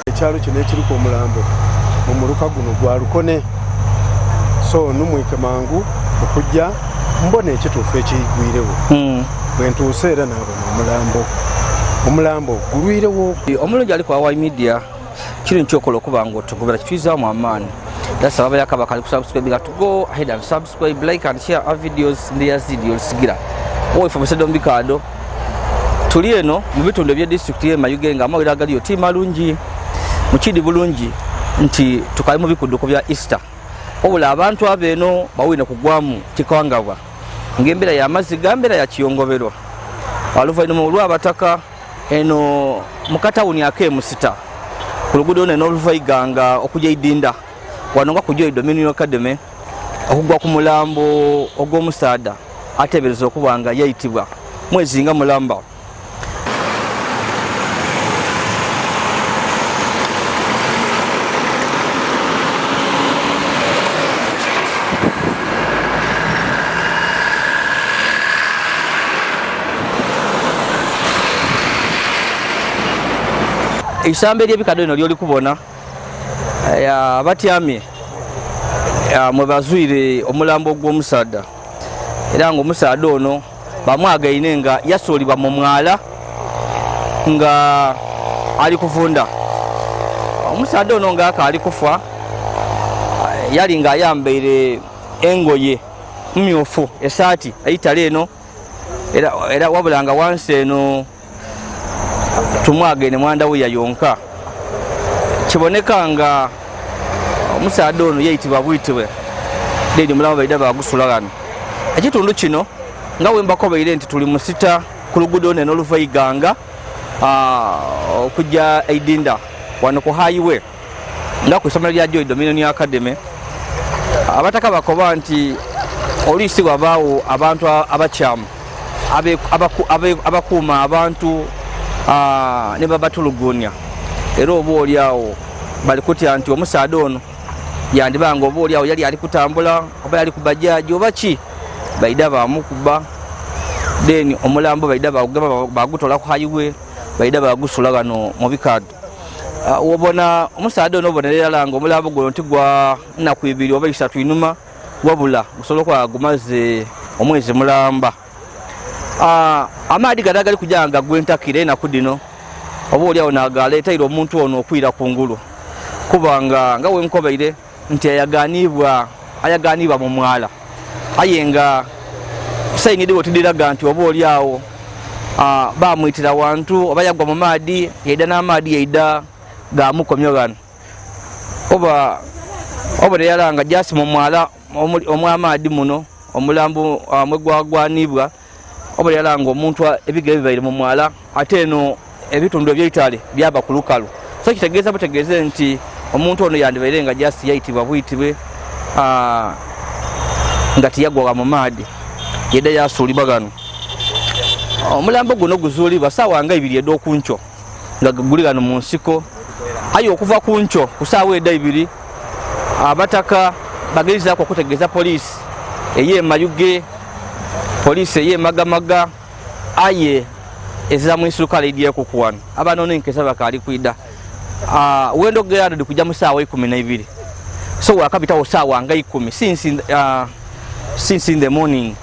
Ekyalo kino ekiriko omulambo omuluka guno gwa Lukone, so numwike mangu okujja mbona ekituufu ekigwirewo. Bwe ntuuse era naabona omulambo gulwirewo. Omulungi ali ku Awai Media kiri nkyokola okuba nga otugobera kitwizaamu amaani. That's why I can subscribe to go ahead and subscribe, like and share our videos in the video sigira. Owe from Sedom Bikado. Tuli eno mu bitundu bya district ye Mayuge nga amawira gali yo team alungi mukidi bulungi nti tukali mu bikuduko bya Easter. Obula abantu abeno bawina kugwamu tikawangabwa. Ngembera ya maziga mbera ya kiyongoberwa. Oluvaino olwa abataka eno mukatawuni akemusita. Kulugudo ne Nolvaiganga okujja idinda. Wanonga kujja Dominion Academy okugwa ku mulambo ogw'omusaada atebereza okubanga yayitibwa mwezi nga mulamba. Isambe ly'ebikado eno lyoli kubona abatyamye mwe bazwire omulambo gw'omusaada era nga omusaada ono bamwagaine nga yasolibwa mu mwala nga ali kuvunda. Omusaada ono nga akaali kufa yali nga ayambaire engoye mmyufu esaati eyitale eno era wabula nga wansi eno tumwagaine mwanda we yayonka. Kiboneka nga omusaada ono yayitibwa buyitibwe deni mulamba baida bagusulagano. Ekitundu kino nga wembakobeire nti tuli musita ku lugudo ne Nolvaiganga okujja Idinda wano ku highway nga ku isomero lya Joy Dominion Academy. Abataka bakoba nti olisi wabaawo abantu abakyamu abakuuma abantu ne babatulugunya era oba oliawo bali kutya nti omusaada ono yandibanga oba oliawo yali ali kutambula oba yali ku bajaji oba ki baida bamukuba then omulambo baida bagutola ku highway baida bagusula gano mu bikado. Wobona omusaada ono obonerera nga omulambo guno nti gwa nnaku ibiri oba isatu inuma wabula gusobola okuba gumaze omwezi mulamba. Amaadi gadagali kujanga gwentakire enaku dino oba oliawo nagaleetaire omuntu ono okwira kungulu kubanga nga wenkobeire nti ayaganibwa mu mwala aye nga sayinidde tidiraga nti oba oliawo bamwitira wantu oba yagwa mu maadi yaida n'amaadi yaida gamukomyo gano oba neyalanga jasi mu mwala omwamaadi muno omulambo mwe gwagwanibwa oba yalanga omuntu ebigere bibaire mu mwala ate eno ebitundu eby'eitale byaba ku lukalu. So kitegeeza butegeeze nti omuntu ono yandibaire nga jasi yayitibwa buyitibwe nga tiyagwa mu maadi yedda yasuulibwa gano. Omulambo guno guzuulibwa ssaawa nga 2 ed'okunkyo nga guli gano mu nsiko aye okuva ku nkyo ku ssaawa edda 2 abataka bagerizaako okutegeeza poliisi ey'e Mayuge poliisi ey'e Magamaga aye ezamu insulukala idyeko kuwano abanoona enkesa bakaali kwida wendo geyando kujja mu ssaawa 12 so wakabitawo ssaawa nga 10 since in the morning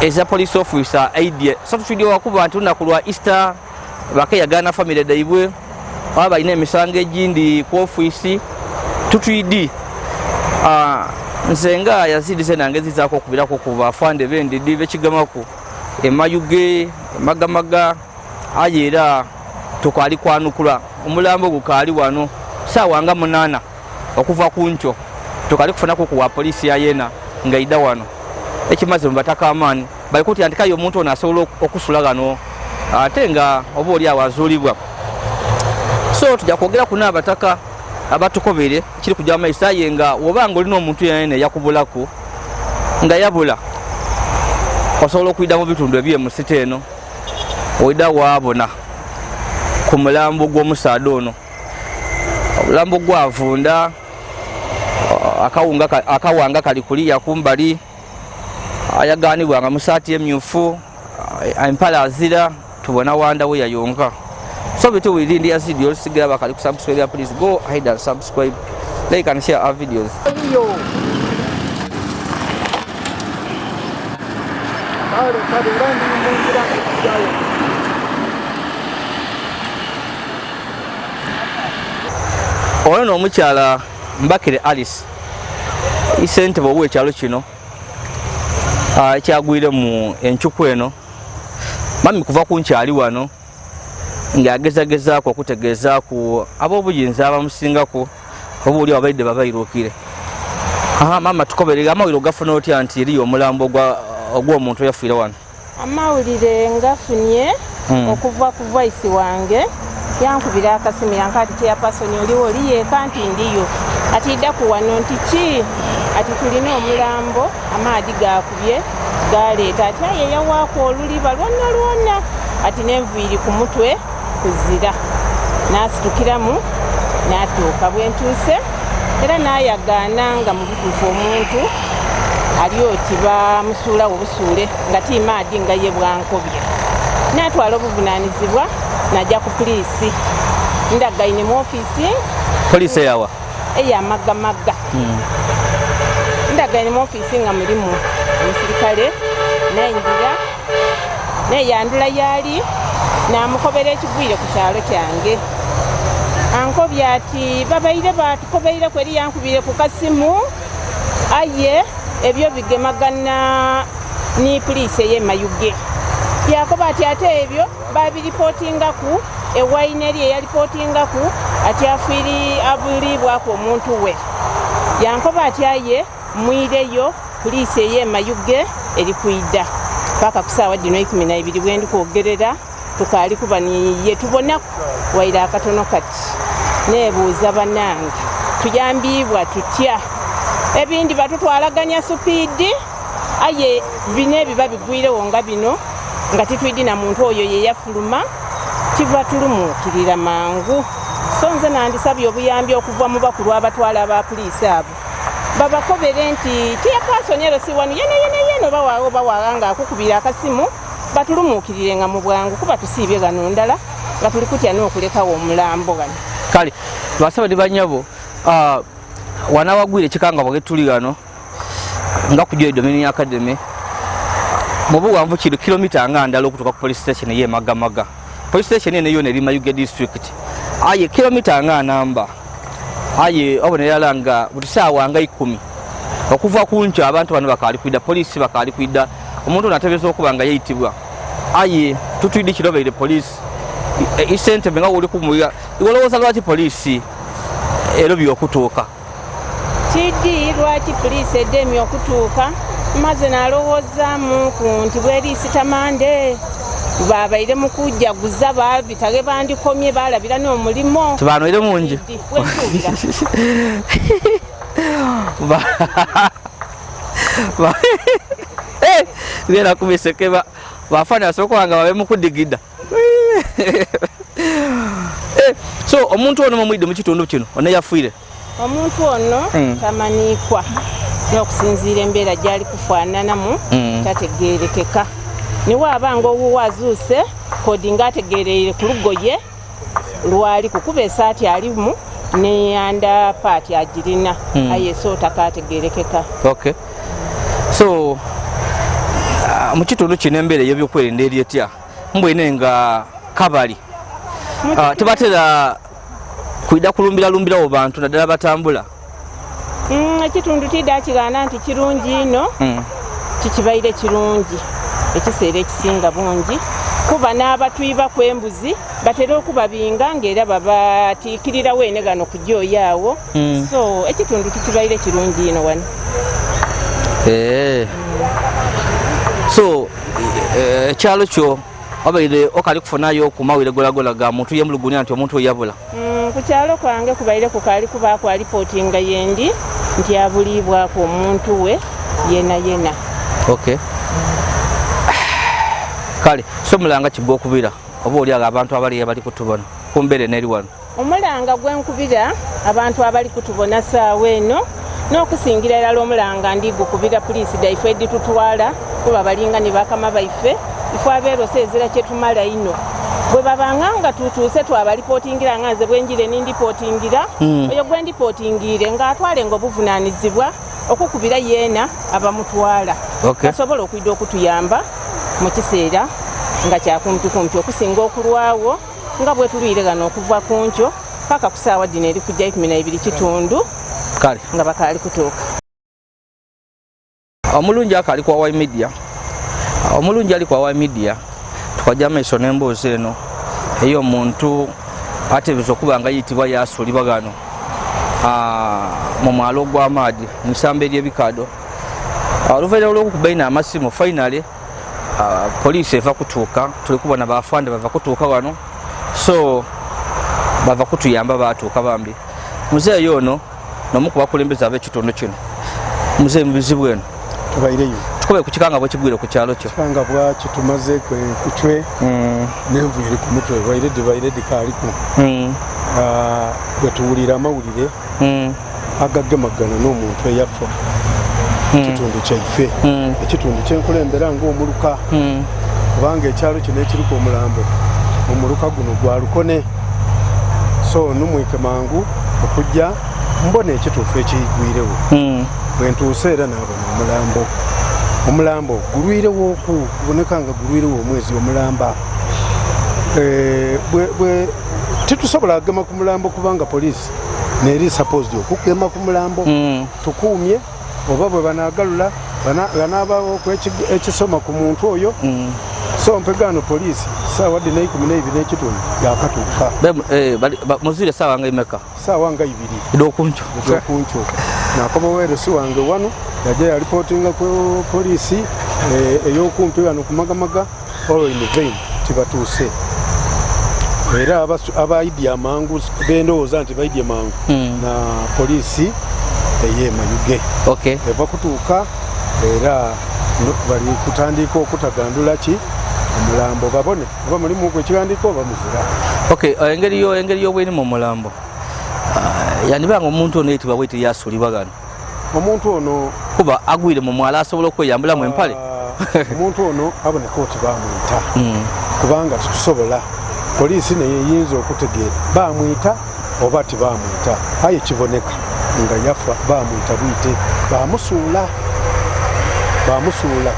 eza police officer idea so tufidio wakuba nti lunaku lwa Easter bakeyagana family daibwe aba balina emisango egindi ku office tutwidi nzenga yazidize nange zizaako okubirako ku bafande bendidi bekigamako emayuge magamaga aye era tukali kwanukula omulambo gukaali wano ssaawa nga 8 okuva ku nkyo tukali kufunako ku wa poliisi yayena nga ida wano ekimaze mubataka amaani bali kuti andikayo omuntu ono asobola okusula gano ate nga oba oli awazuulibwa. So tujja kwogera ku n'abataka abatukobere kiri kujja amaiso aye nga wobanga olina omuntu yenna yakubulako nga yabula osobola okuyida mu bitundu eby'emu site eno oyida waabona ku mulambo gw'omusaada ono omulambo gwavunda akawanga kali kuliya kumbali ayaganibwanga mu saati emyufu empala azira tubona wanda we yayonga. So bitu within the video sigira bakali ku subscribe, please go ahead and subscribe, like and share our videos. Ono omukyala Mbakire Alice isentebe w'ekyalo kino ekyagwire mu encuku eno mami kuva ku nkyali wano ng'agezagezaako okutegeezaaku ab'obuyinza abamusingako obuuli abaidde babairukire. Mama tukoberere amawulire gafuna otya nti eriyo omulambo ogw'omuntu eyafiire wano? Amawulire ngafunye okuva ku voice wange yankubira akasimu yankati kyapasoni oliwo liyeeka nti ndiyo ati iddaku wano nti ki ati tulina omulambo amaadi gakubye galeeta ati aye yawaako oluliba lwonna lwonna ati nenviiri ku mutwe kuzira n'asitukiramu n'atuuka bwe ntuuse era n'ayagaana nga mu butuufu omuntu ali oti bamusuulawo obusuule nga timaadi nga ye bwankobye n'atwala obuvunaanyizibwa najja ku poliisi ndagaine mu ofiisi poliisi eyawa eyamagamaga ndagaine mu ofiisi nga mulimu omusirikale nayingira neyandula yaali namukobera ekigwire ku kyalo kyange ankobya ati babaire batukobeire kweri yankubire ku kasimu aye ebyo bigemagana ni poliisi ey'emayuge yakoba ati ate ebyo babiripotingaku ewaine eri eyalipotingaku ati afiiri abulibwako omuntu we yankoba ati aye mwireyo poliisi ey'emayuge eri kwidda paka ku ssaawa dino 12 bwendi kwogerera tukaali kuba niye tubonaku waire akatono kati neebuuza bannange tuyambibwa tutya ebindi batutwalaganya supiidi aye bino ebiba bigwirewo nga bino nga titwidina muntu oyo yeyafuluma kiva tulumuukirira mangu so nze nandisabye obuyambi okuva mu bakulu abatwala aba poliisi abo babakobere nti tiyapasonyero si wano yeno bawaawo nga akukubira akasimu batulumuukirire nga mu bwangu kuba tusiibye gano ndala nga tuli kutya n'okulekawo omulambo gano kale basabadi banyabo wanawagwire ekikanga bwe tuli gano nga kujja Dominion Academy mu buwanvu kilo kilomita nga ndala okutuuka ku police station ye Magamaga. Police station eno yona eri Mayuge district aye kilomita nga namba aye obonera nga buli ssaawa nga 10 okuva ku nkya abantu bano bakaali kwidda poliisi bakaali kwidda omuntu natebeeza okuba nga yayitibwa aye tutwidde kirobeire poliisi isentebe nga woli kumulira iwolowooza lwaki poliisi erobye okutuuka kidi lwaki poliisi eddemye okutuuka maze nalowoozaamu ku nti bweriisi tamande babaire mu kujjaguza babitage bandikomye balabira n'omulimo tibanoire mungi bera kubiseke bafana sokowanga babe mukudigida so omuntu ono mumwidde mu kitundu kino ono yafiire omuntu ono tamanikwa n'okusinziira embeera gyali kufaananamu tategeerekeka niwe abanga owuwo azuuse kodi ng'ategeereire ku lugoye lwali kukuba esaati alimu neyanda paati agirina aye so takategeerekeka. Okay. So mu kitundu kino embeera ey'ebyokwerinda eri etya mbwene nga kabali tebatera kwidda kulumbiralumbirawo bantu naddala batambula ekitundu tidda kigaana nti kirungi ino kikibaire kirungi ekiseera ekisinga bungi kuba n'abatwiba kw'embuzi batera okubabinga ng'era babatiikirirawo ene gano kujooyaawo so ekitundu kikibaire kirungi ino wano. So ekyalo kyo wabaire okali kufunayo ku mawulire golagola ga muntu yemulugunya nti omuntu oyabula ku kyalo kwange kubaire kukaali kubaako alipootinga yendi nti abulibwako omuntu we yena. Okay. Kale so mulanga kibokubira oba oli abantu abali kutubona kumbere neri wano omulanga gwenkubira abantu abali kutubona saawa eno n'okusingira ddala omulanga ndigukubira poliisi daife editutwala kuba balinga ne bakama baife ifo abeerose ezira kyetumala ino bwe babanga nga tutuuse twabalipotingira nga nze bwenjire nindipotingira oyo gwe ndipotingire ng'atwale obuvunaanyizibwa okukubira yeena abamutwala basobola okwidde okutuyamba mu kiseera nga kyakumpikumpi okusinga okulwawo nga bwe tulwire gano okuva ku nkyo paka ku ssaawa dino eri kujja 12 kale nga bakaali kutuuka. Omulungi akali kwa Hawaii Media. Omulungi ali kwa Hawaii Media tukajja maiso n'emboozi eno eyo omuntu ateebereza okuba nga yitibwa yasuulibwa gano mu mwalo gw'amaadi mu isamba ery'ebikado. Oluvannyuma lw'okukuba ino amasimu finally poliisi eva kutuuka tuli kubona bafande bava kutuuka wano so bava kutuyamba batuuka bambi. Muzeeyi ono n'omu ku bakulembeze ab'ekitundu kino. Muzeeyi mu bizibu eno tubaireyo tukobe ku kikanga bwe kigwire ku kyalo kyo kikanga bwaki tumaze ku cwe n'envuyiri ku mutwe baire dikaaliku bwe tuwulira amawulire agagemagana n'omuntu eyafa ekitundu kyaife ekitundu kyenkulembera ng'omuluka kubanga ekyalo kino ekiriko omulambo omuluka guno gwa Lukone so numwike mangu okujja mbona ekituufu ekiyigwirewo bwe ntuuse era naabona omulambo gulwirewo oku kuboneka nga gulwirewo omwezi omulamba bwe titusobola kugema ku mulambo kubanga poliisi neeri supposed okugema ku mulambo tukuumye oba bwe banaagalula banaabawo ekisoma ku muntu oyo so mpegano poliisi saawa ddi 12 n'ekitundu yakatuuka muzire saawa nga imeka saawa nga 2 edokunkyo nakoboweere si wange wano yajja yalipotinga ku poliisi ey'okumpi wano ku magamaga all in vain tibatuuse era abaidya amangu bendowooza nti baidya mangu na poliisi ey'emayuge eva kutuuka era bali kutandika okutagandula ki omulambo babone oba mulimu gwe kiwandiika oba muzira engeri y'obweni mu mulambo yandibanga omuntu ono eyitibwa bweti yasuulibwa gano omuntu ono kuba agwire mu mwala asobola okweyambulamu empale omuntu ono aboneka oti bamwita kubanga titusobola poliisi naye eyinza okutegeera bamwita oba tibamwita aye kiboneka nga yafa bamwita bwite bamusuula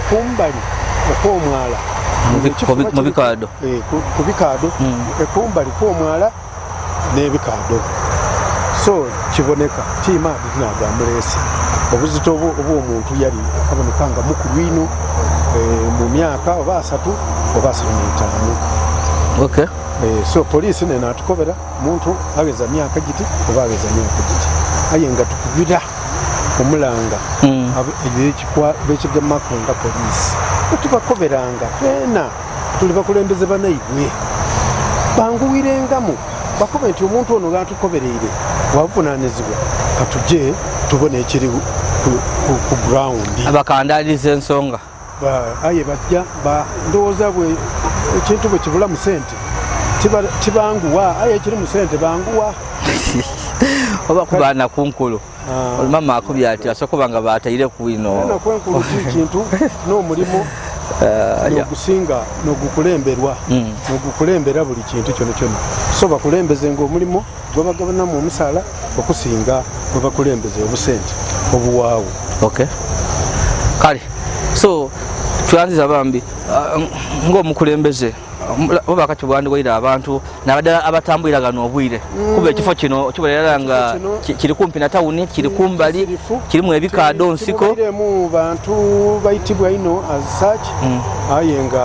kumbali okw'omwala mu bikaado ku bikaado ekumbali kw'omwala n'ebikaado so kiboneka tiimaadi tinagamuleese obuzito obw'omuntu yali aboneka nga mukulu ino mu myaka oba 3 oba 35 so poliisi nenatukobera muntu ageza myaka giti oba ageza myaka giti aye nga tukubira omulanga bekigemako nga poliisi tubakoberanga fena tuli bakulembeze banaigwe banguwirengamu bakobe nti omuntu ono gatukobereire wavunaanyizibwa katuje tubone ekiri ku ground abakandaliza ensonga aye bajja ndowooza bwe ekintu bwe kibula mu sente tibanguwa aye ekiri mu sente banguwa oba kubaana kunkulu olumama akubye ati asokoba nga bataire ku ino nakwenkulu kintu n'omulimu n'ogusinga n'ogukulemberwa n'ogukulembera buli kintu kyona so bakulembeze ng'omulimu gwe bagabanamu omusaala okusinga gwe bakulembeze obusente obuwaawo kale so twanziza bambi ng'omukulembeze oba kati bwandiwaire abantu nabaddala abatambulira gano obwire kuba ekifo kino kibonerera nga kiri kumpi na tawuni kiri kumbali kirimu ebikaado nsiko kiremu bantu bayitibwa ino as such aye nga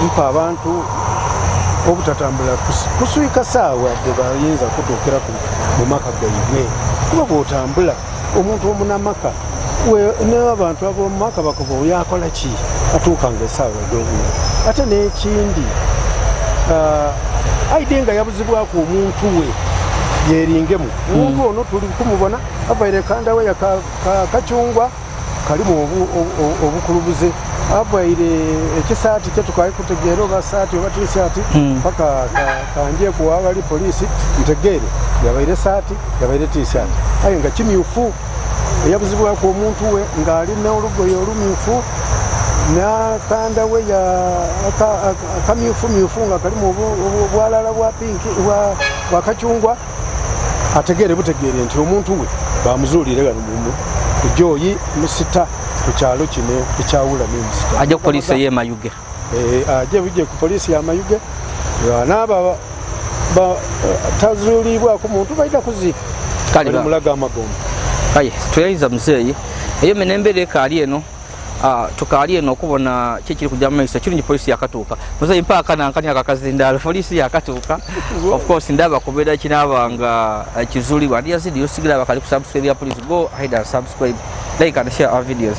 mpa abantu obutatambula kuswika saawa bwe bayinza kutuukira mu maka gaibwe kuba bw'otambula omuntu omunamaka n'abantu ab'omu maka bakuba yakola ki atuukanga essaawa gy'obwire ate n'ekindi aide nga yabuzibwako omuntu we yeringemu omuntu ono tuli kumubona avaire kandawe yakacungwa kalimu obukulubuze avaire ekisaati kyetukaali kutegeera oba saati oba tisaati paka kanje kuwawali poliisi ntegeere yabaire saati yabaire tisaati aye nga kimyufu eyabuzibwako omuntu we ng'alina olugoye olumyufu nakanda we ya akamyufu nga kali mu bwalala bwa pinki bwa kachungwa ategere butegere nti omuntu we bamuzuulire gano kujoyi musita ku kyalo kino ekyawula n'emusita ajja ku poliisi ye Mayuge ajja bujje ku poliisi ya Mayuge n'aba tazuulibwako muntu baida kuzi kali mulaga amagomba aye tuyinza muzeeyi eyo menembeera ekaali eno tukaali eno okubona kikiri kujja mu maiso kirungi poliisi yakatuuka muzeeyi mpaaka nankani akakazindaalo poliisi yakatuuka of course ndaba kubeera kinaabanga kizuulibwa ndi yazidi yosigira bakali ku subscribe ya police go ahead and subscribe like and share our videos